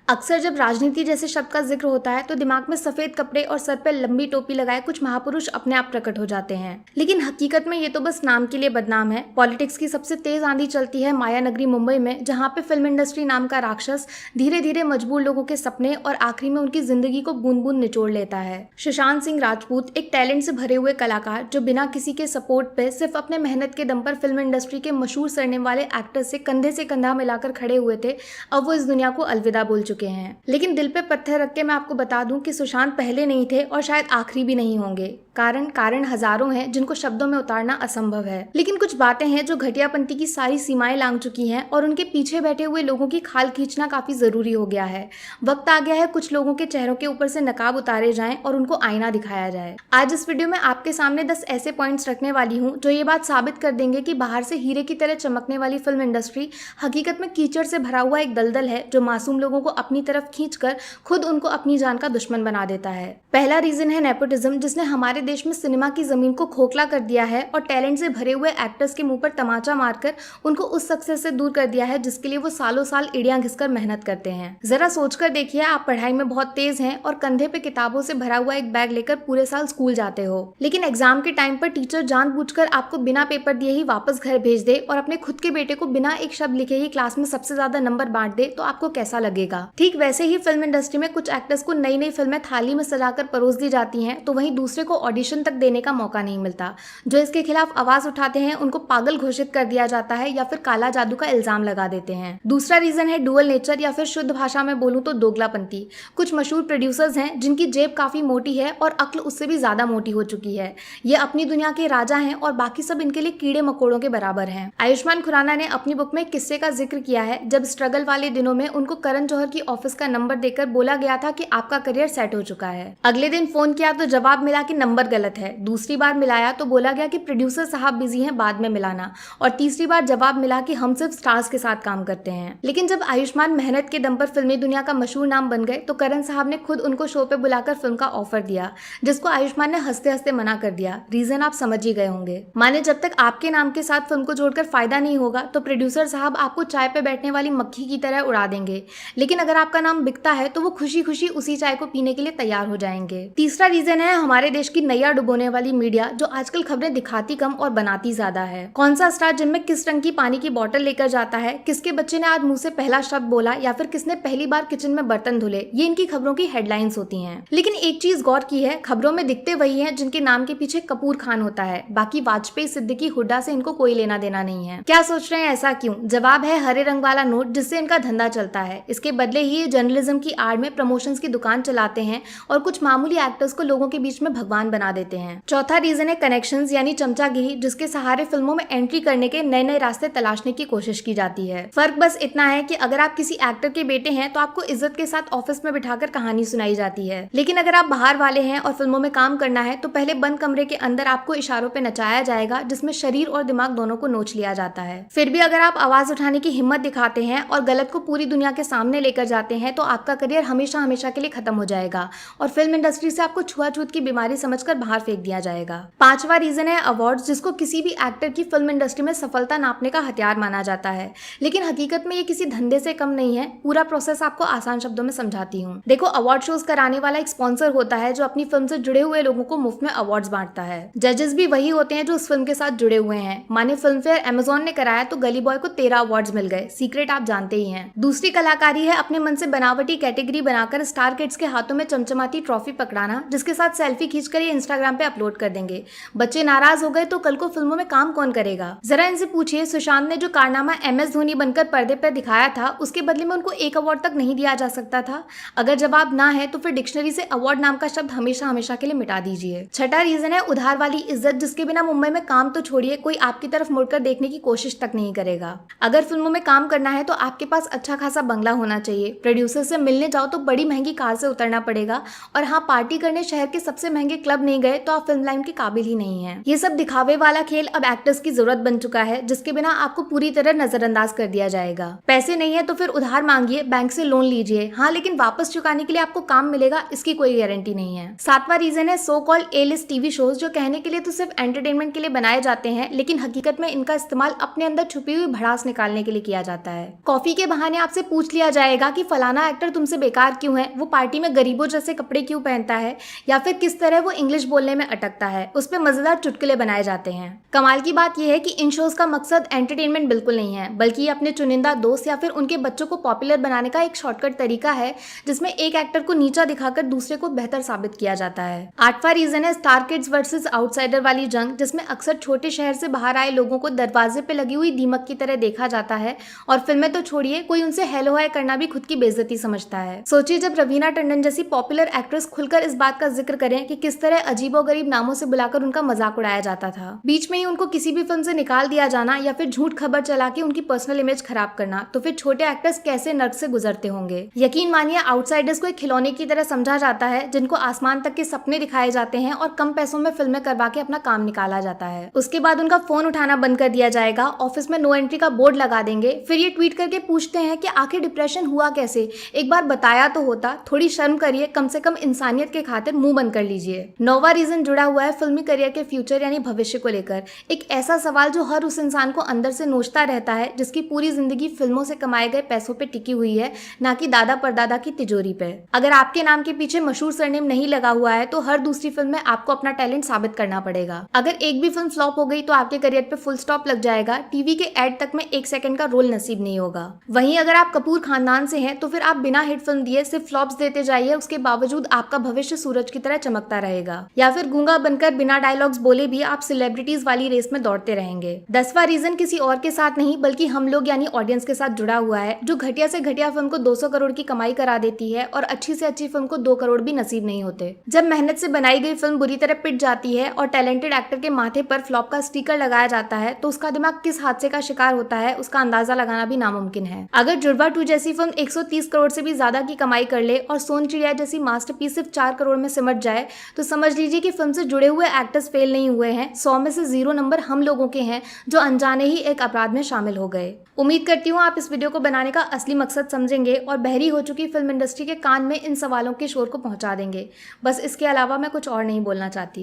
अक्सर जब राजनीति जैसे शब्द का जिक्र होता है तो दिमाग में सफेद कपड़े और सर पर लंबी टोपी लगाए कुछ महापुरुष अपने आप प्रकट हो जाते हैं, लेकिन हकीकत में ये तो बस नाम के लिए बदनाम है। पॉलिटिक्स की सबसे तेज आंधी चलती है माया नगरी मुंबई में, जहां पे फिल्म इंडस्ट्री नाम का राक्षस धीरे धीरे मजबूर लोगों के सपने और आखिरी में उनकी जिंदगी को बूंद बूंद निचोड़ लेता है। सुशांत सिंह राजपूत एक टैलेंट से भरे हुए कलाकार जो बिना किसी के सपोर्ट पे सिर्फ अपने मेहनत के दम पर फिल्म इंडस्ट्री के मशहूर सरनेम वाले एक्टर से कंधा मिलाकर खड़े हुए थे, अब वो इस दुनिया को अलविदा बोल चुके हैं। लेकिन दिल पे पत्थर रख के मैं आपको बता दूं कि सुशांत पहले नहीं थे और शायद आखिरी भी नहीं होंगे। कारण हजारों हैं जिनको शब्दों में उतारना असंभव है, लेकिन कुछ बातें हैं जो घटियापंती की सारी सीमाएं लांघ चुकी हैं और उनके पीछे बैठे हुए लोगों की खाल खींचना काफी जरूरी हो गया है। वक्त आ गया है कुछ लोगों के चेहरों के ऊपर से नकाब उतारे जाएं और उनको आईना दिखाया जाए। आज इस वीडियो में आपके सामने 10 ऐसे पॉइंट्स रखने वाली हूँ जो ये बात साबित कर देंगे कि बाहर से हीरे की तरह चमकने वाली फिल्म इंडस्ट्री हकीकत में कीचड़ से भरा हुआ एक दलदल है जो मासूम लोगों को अपनी तरफ खींचकर खुद उनको अपनी जान का दुश्मन बना देता है। पहला रीजन है नेपोटिज्म, जिसने हमारे देश में सिनेमा की जमीन को खोखला कर दिया है और टैलेंट से भरे हुए एक्टर्स के मुंह पर तमाचा मारकर उनको उस सक्सेस से दूर कर दिया है जिसके लिए वो सालों साल एड़ियां घिसकर मेहनत करते हैं। जरा सोचकर देखिए, आप पढ़ाई में बहुत तेज हैं और कंधे पे किताबों से भरा हुआ एक बैग लेकर पूरे साल स्कूल जाते हो, लेकिन एग्जाम के टाइम पर टीचर जानबूझकर आपको बिना पेपर दिए ही वापस घर भेज दे और अपने खुद के बेटे को बिना एक शब्द लिखे ही क्लास में सबसे ज्यादा नंबर बांट दे, तो आपको कैसा लगेगा? ठीक वैसे ही फिल्म इंडस्ट्री में कुछ एक्टर्स को नई नई फिल्में थाली में सजाकर परोस दी जाती हैं, तो वहीं दूसरे को ऑडिशन तक देने का मौका नहीं मिलता। जो इसके खिलाफ आवाज उठाते हैं उनको पागल घोषित कर दिया जाता है या फिर काला जादू का इल्जाम लगा देते हैं। दूसरा रीजन है डुअल नेचर, या फिर शुद्ध भाषा में बोलूं तो दोगलापंती। कुछ मशहूर प्रोड्यूसर्स हैं जिनकी जेब काफी मोटी है और अक्ल उससे भी ज्यादा मोटी हो चुकी है। ये अपनी दुनिया के राजा हैं और बाकी सब इनके लिए कीड़े मकोड़ों के बराबर हैं। आयुष्मान खुराना ने अपनी बुक में एक किस्से का जिक्र किया है जब स्ट्रगल वाले दिनों में उनको करण जौहर की ऑफिस का नंबर देकर बोला गया था कि आपका करियर सेट हो चुका है। अगले दिन फोन किया तो जवाब मिला कि नंबर गलत है। दूसरी बार मिलाया तो बोला गया कि प्रोड्यूसर साहब बिजी हैं, बाद में मिलाना। और तीसरी बार जवाब मिला कि हम सिर्फ स्टार्स के साथ काम करते हैं। लेकिन जब आयुष्मान मेहनत के दम पर फिल्मी दुनिया का मशहूर नाम बन गए तो करण साहब ने खुद उनको शो पे बुलाकर फिल्म का ऑफर दिया, जिसको आयुष्मान ने हंसते हंसते मना कर दिया। रीजन आप समझ ही गए होंगे। माने जब तक आपके नाम के साथ फिल्म को जोड़कर फायदा नहीं होगा तो प्रोड्यूसर साहब आपको चाय पे बैठने वाली मक्खी की तरह उड़ा देंगे, लेकिन अगर आपका नाम बिकता है तो वो खुशी खुशी उसी चाय को पीने के लिए तैयार हो जाएंगे। तीसरा रीजन है हमारे देश की नैया डुबोने वाली मीडिया, जो आजकल खबरें दिखाती कम और बनाती ज्यादा है। कौन सा स्टार जिम में किस रंग की पानी की बोतल लेकर जाता है, किसके बच्चे ने आज मुंह से पहला शब्द बोला, या फिर किसने पहली बार किचन में बर्तन धुले, ये इनकी खबरों की हेडलाइंस होती हैं। लेकिन एक चीज गौर की है, खबरों में दिखते वही हैं जिनके नाम के पीछे कपूर खान होता है। बाकी वाजपेयी, सिद्दीकी, हुड्डा से इनको कोई लेना देना नहीं है। क्या सोच रहे हैं ऐसा क्यों? जवाब है हरे रंग वाला नोट, जिससे इनका धंधा चलता है। इसके बदले ही ये जर्नलिज्म की आड़ में प्रमोशंस की दुकान चलाते हैं और कुछ मामूली एक्टर्स को लोगों के बीच में भगवान बना देते हैं। चौथा रीजन है कनेक्शंस यानी चमचागिरी, जिसके सहारे फिल्मों में एंट्री करने के नए नए रास्ते तलाशने की कोशिश की जाती है। फर्क बस इतना है कि अगर आप किसी एक्टर के बेटे हैं तो आपको इज्जत के साथ ऑफिस में बिठाकर कहानी सुनाई जाती है, लेकिन अगर आप बाहर वाले हैं और फिल्मों में काम करना है तो पहले बंद कमरे के अंदर आपको इशारों पे नचाया जाएगा, जिसमें शरीर और दिमाग दोनों को नोच लिया जाता है। फिर भी अगर आप आवाज उठाने की हिम्मत दिखाते हैं और गलत को पूरी दुनिया के सामने लेकर जाते हैं तो आपका करियर हमेशा हमेशा के लिए खत्म हो जाएगा और फिल्म इंडस्ट्री से आपको छुआछूत की बीमारी समझकर बाहर फेंक दिया जाएगा। पांचवा रीजन है अवार्ड्स, जिसको किसी भी एक्टर की फिल्म इंडस्ट्री में सफलता नापने का हथियार माना जाता है, लेकिन हकीकत में ये किसी धंधे से कम नहीं है। पूरा प्रोसेस आपको आसान शब्दों में समझाती हूँ। देखो, अवार्ड शोज कराने वाला एक स्पॉन्सर होता है जो अपनी फिल्म से जुड़े हुए लोगों को मुफ्त में अवार्ड्स बांटता है। जजेस भी वही होते हैं जो उस फिल्म के साथ जुड़े हुए हैं। माने फिल्म फेयर अमेजोन ने कराया तो गली बॉय को 13 अवार्ड्स मिल गए। सीक्रेट आप जानते ही हैं। दूसरी कलाकारी है अपने मन से बनावटी कैटेगरी बनाकर स्टार किड्स के हाथों में चमचमाती ट्रॉफी पकड़ाना, जिसके साथ सेल्फी खींचकर ये इंस्टाग्राम पे अपलोड कर देंगे। बच्चे नाराज हो गए तो कल को फिल्मों में काम कौन करेगा? जरा इनसे पूछिए, सुशांत ने जो कारनामा MS धोनी बनकर पर्दे पर दिखाया था उसके बदले में उनको एक अवार्ड तक नहीं दिया जा सकता था? अगर जवाब ना है तो फिर डिक्शनरी से अवार्ड नाम का शब्द हमेशा हमेशा के लिए मिटा दीजिए। छठा रीजन है उधार वाली इज्जत, जिसके बिना मुंबई में काम तो छोड़िए, कोई आपकी तरफ मुड़कर देखने की कोशिश तक नहीं करेगा। अगर फिल्मों में काम करना है तो आपके पास अच्छा खासा बंगला होना चाहिए। प्रोड्यूसर से मिलने जाओ तो बड़ी महंगी कार से उतरना पड़ेगा, और हाँ, पार्टी करने शहर के सबसे महंगे क्लब लग नहीं गए तो आप फिल्म लाइन के काबिल ही नहीं है। ये सब दिखावे वाला खेल अब एक्टर्स की जरूरत बन चुका है, जिसके बिना आपको पूरी तरह नजरअंदाज कर दिया जाएगा। पैसे नहीं है तो फिर उधार मांगिए, बैंक से लोन लीजिए, हाँ लेकिन वापस चुकाने के लिए आपको काम मिलेगा इसकी कोई गारंटी नहीं है। सातवां रीजन है so called a list TV shows, जो कहने के लिए तो सिर्फ एंटरटेनमेंट के लिए बनाए जाते हैं, लेकिन हकीकत में इनका इस्तेमाल अपने अंदर छुपी हुई भड़ास निकालने के लिए किया जाता है। कॉफी के बहाने आपसे पूछ लिया जाएगा कि फलाना एक्टर तुमसे बेकार क्यों है, वो पार्टी में गरीबों जैसे कपड़े क्यों पहनता है, या फिर किस तरह वो इंग्लिश बोलने में अटकता है। उस पर मजेदार चुटकुले बनाए जाते हैं। कमाल की बात यह है कि इन शोज का मकसद एंटरटेनमेंट बिल्कुल नहीं है, बल्कि ये अपने चुनिंदा दोस्त या फिर उनके बच्चों को पॉपुलर बनाने का एक शॉर्टकट तरीका है, जिसमें एक एक्टर को नीचा दिखाकर दूसरे को बेहतर साबित किया जाता है। आठवां रीजन है स्टार किड्स वर्सेस आउटसाइडर वाली जंग, जिसमें अक्सर छोटे शहर से बाहर आए लोगों को दरवाजे पे लगी हुई दीमक की तरह देखा जाता है, और फिल्में तो छोड़िए, कोई उनसे हेलो हाय करना भी खुद की बेइज्जती समझता है। सोचिए जब रवीना टंडन जैसी पॉपुलर एक्ट्रेस खुलकर इस बात का जिक्र करें कि किस तरह अजीबोगरीब नामों से बुलाकर उनका मजाक उड़ाया जाता था, बीच में ही उनको किसी भी फिल्म से निकाल दिया जाना, या फिर झूठ खबर चला के उनकी पर्सनल इमेज खराब करना, तो फिर छोटे एक्टर्स कैसे नर्क से गुजरते होंगे। यकीन मानिए आउटसाइडर्स को एक खिलौने की तरह समझा जाता है, जिनको आसमान तक के सपने दिखाए जाते हैं और कम पैसों में फिल्में करवा के अपना काम निकाला जाता है। उसके बाद उनका फोन उठाना बंद कर दिया जाएगा, ऑफिस में नो एंट्री का बोर्ड लगा देंगे, फिर ये ट्वीट करके पूछते हैं कि आखिर डिप्रेशन हुआ कैसे, एक बार बताया तो होता, थोड़ी शर्म करिए, कम से कम इंसानियत के खातिर मुंह बंद कर लीजिए। नौवां रीजन जुड़ा हुआ है फिल्मी करियर के फ्यूचर यानी भविष्य को लेकर, एक ऐसा सवाल जो हर उस इंसान को अंदर से नोचता रहता है जिसकी पूरी जिंदगी फिल्मों से कमाए गए पैसों पे टिकी हुई है, ना कि दादा परदादा की तिजोरी पे। अगर आपके नाम के पीछे मशहूर सरनेम नहीं लगा हुआ है तो हर दूसरी फिल्म में आपको अपना टैलेंट साबित करना पड़ेगा। अगर एक भी फिल्म फ्लॉप हो गई तो आपके करियर पे फुल स्टॉप लग जाएगा, टीवी के एड तक में 1 सेकंड का रोल नसीब नहीं होगा। वहीं अगर आप कपूर खानदान से हैं तो फिर आप बिना हिट फिल्म दिए सिर्फ फ्लॉप्स देते जाइए, उसके बावजूद आपका भविष्य सूरज की तरह चमकता रहेगा। या फिर गूंगा बनकर बिना डायलॉग्स बोले भी आप सेलिब्रिटीज वाली रेस में दौड़ते रहेंगे। 10वां रीजन किसी और के साथ नहीं बल्कि हम लोग यानी ऑडियंस के साथ जुड़ा हुआ है, जो घटिया से घटिया फिल्म को 200 करोड़ की कमाई करा देती है और अच्छी से अच्छी फिल्म को 2 करोड़ भी नसीब नहीं होते। जब मेहनत से बनाई गई फिल्म बुरी तरह पिट जाती है और टैलेंटेड एक्टर के माथे पर फ्लॉप का स्टिकर लगाया जाता है तो उसका दिमाग किस हादसे का शिकार होता है उसका अंदाजा लगाना भी नामुमकिन है। अगर जुड़वा 2 जैसी फिल्म 130 करोड़ से भी ज्यादा की कमाई कर ले और सोन चिड़िया जैसी मास्टरपीस सिर्फ 4 करोड़ में सिमट जाए तो समझ लीजिए कि फिल्म से जुड़े हुए एक्टर्स फेल नहीं हुए हैं, 100 में से 0 नंबर हम लोगों के हैं जो अनजाने ही एक अपराध में शामिल हो गए। उम्मीद करती हूँ आप इस वीडियो को बनाने का असली मकसद समझेंगे और बहरी हो चुकी फिल्म इंडस्ट्री के कान में इन सवालों के शोर को पहुंचा देंगे। बस इसके अलावा मैं कुछ और नहीं बोलना चाहती।